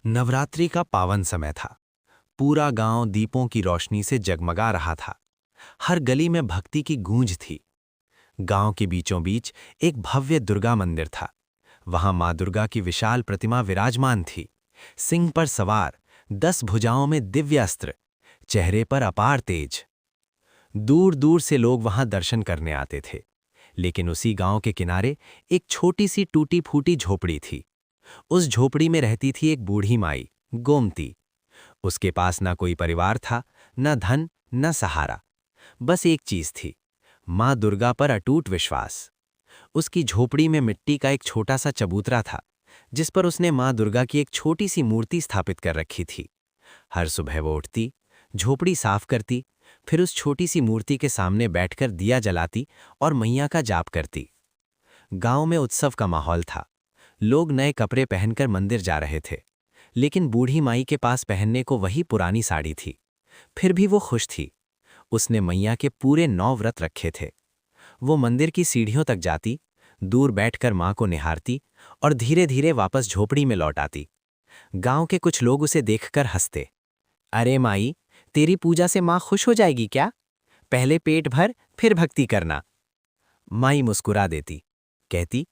नवरात्रि का पावन समय था। पूरा गांव दीपों की रोशनी से जगमगा रहा था। हर गली में भक्ति की गूंज थी। गांव के बीचों बीच एक भव्य दुर्गा मंदिर था। वहां मां दुर्गा की विशाल प्रतिमा विराजमान थी। सिंह पर सवार, 10 भुजाओं में दिव्य अस्त्र, चेहरे पर अपार तेज। दूर दूर से लोग वहां दर्शन करने आते थे। लेकिन उसी गांव के किनारे एक छोटी सी टूटी फूटी झोपड़ी थी। उस झोपड़ी में रहती थी एक बूढ़ी माई, गोमती। उसके पास ना कोई परिवार था, न धन, न सहारा। बस एक चीज थी, मां दुर्गा पर अटूट विश्वास। उसकी झोपड़ी में मिट्टी का एक छोटा सा चबूतरा था, जिस पर उसने मां दुर्गा की एक छोटी सी मूर्ति स्थापित कर रखी थी। हर सुबह वो उठती, झोपड़ी साफ करती, फिर उस छोटी सी मूर्ति के सामने बैठकर दिया जलाती और मैया का जाप करती। गांव में उत्सव का माहौल था। लोग नए कपड़े पहनकर मंदिर जा रहे थे, लेकिन बूढ़ी माई के पास पहनने को वही पुरानी साड़ी थी। फिर भी वो खुश थी। उसने मैया के पूरे 9 व्रत रखे थे। वो मंदिर की सीढ़ियों तक जाती, दूर बैठकर मां को निहारती और धीरे धीरे वापस झोपड़ी में लौट आती। गांव के कुछ लोग उसे देखकर हंसते। अरे माई, तेरी पूजा से मां खुश हो जाएगी क्या? पहले पेट भर, फिर भक्ति करना। माई मुस्कुरा देती, कहती,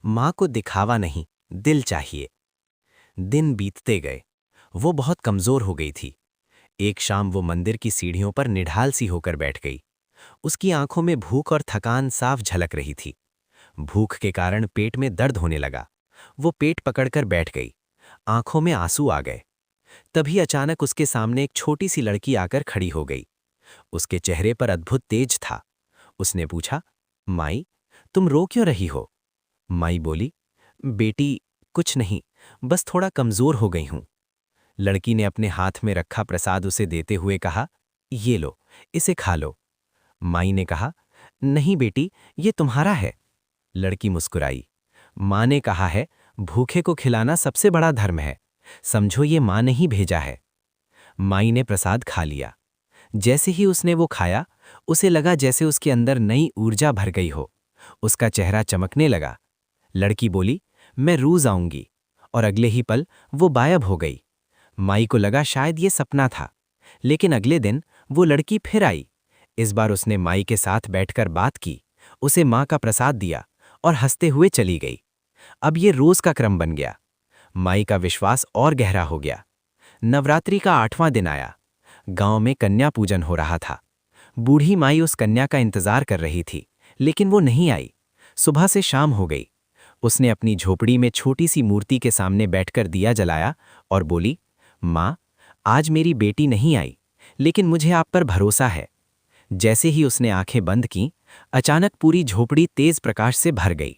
मां को दिखावा नहीं, दिल चाहिए। दिन बीतते गए। वो बहुत कमजोर हो गई थी। एक शाम वो मंदिर की सीढ़ियों पर निढाल सी होकर बैठ गई। उसकी आंखों में भूख और थकान साफ झलक रही थी। भूख के कारण पेट में दर्द होने लगा। वो पेट पकड़कर बैठ गई। आंखों में आंसू आ गए। तभी अचानक उसके सामने एक छोटी सी लड़की आकर खड़ी हो गई। उसके चेहरे पर अद्भुत तेज था। उसने पूछा, माई, तुम रो क्यों रही हो? माई बोली, बेटी, कुछ नहीं, बस थोड़ा कमजोर हो गई हूं। लड़की ने अपने हाथ में रखा प्रसाद उसे देते हुए कहा, ये लो, इसे खा लो। माई ने कहा, नहीं बेटी, ये तुम्हारा है। लड़की मुस्कुराई। मां ने कहा है, भूखे को खिलाना सबसे बड़ा धर्म है। समझो ये मां ने ही भेजा है। माई ने प्रसाद खा लिया। जैसे ही उसने वो खाया, उसे लगा जैसे उसके अंदर नई ऊर्जा भर गई हो। उसका चेहरा चमकने लगा। लड़की बोली, मैं रोज आऊंगी। और अगले ही पल वो गायब हो गई। माई को लगा शायद ये सपना था। लेकिन अगले दिन वो लड़की फिर आई। इस बार उसने माई के साथ बैठकर बात की, उसे मां का प्रसाद दिया और हंसते हुए चली गई। अब ये रोज का क्रम बन गया। माई का विश्वास और गहरा हो गया। नवरात्रि का 8वां दिन आया। गांव में कन्या पूजन हो रहा था। बूढ़ी माई उस कन्या का इंतजार कर रही थी, लेकिन वो नहीं आई। सुबह से शाम हो गई। उसने अपनी झोपड़ी में छोटी सी मूर्ति के सामने बैठकर दिया जलाया और बोली, मां, आज मेरी बेटी नहीं आई, लेकिन मुझे आप पर भरोसा है। जैसे ही उसने आंखें बंद कीं, अचानक पूरी झोपड़ी तेज प्रकाश से भर गई।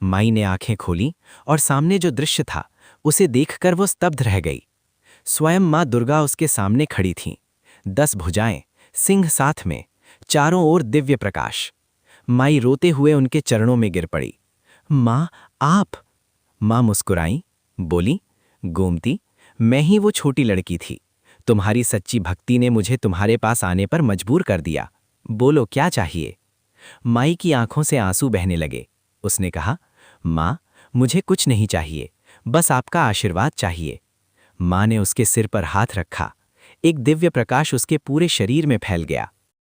माई ने आंखें खोलीं और सामने जो दृश्य था, उसे देखकर वो स्तब्ध रह गई। स्वयं मां दुर्गा उसके सामने खड़ी थीं। 10 भुजाएं, सिंह साथ में, चारों ओर दिव्य प्रकाश। माई रोते हुए उनके चरणों में गिर पड़ी। मां, आप? मां मुस्कुराई, बोली, गोमती, मैं ही वो छोटी लड़की थी। तुम्हारी सच्ची भक्ति ने मुझे तुम्हारे पास आने पर मजबूर कर दिया। बोलो क्या चाहिए? माई की आंखों से आंसू बहने लगे। उसने कहा, मां, मुझे कुछ नहीं चाहिए, बस आपका आशीर्वाद चाहिए। मां ने उसके सिर पर हाथ रखा। एक दिव्य प्रकाश उसके पूरे शरीर में फैल गया।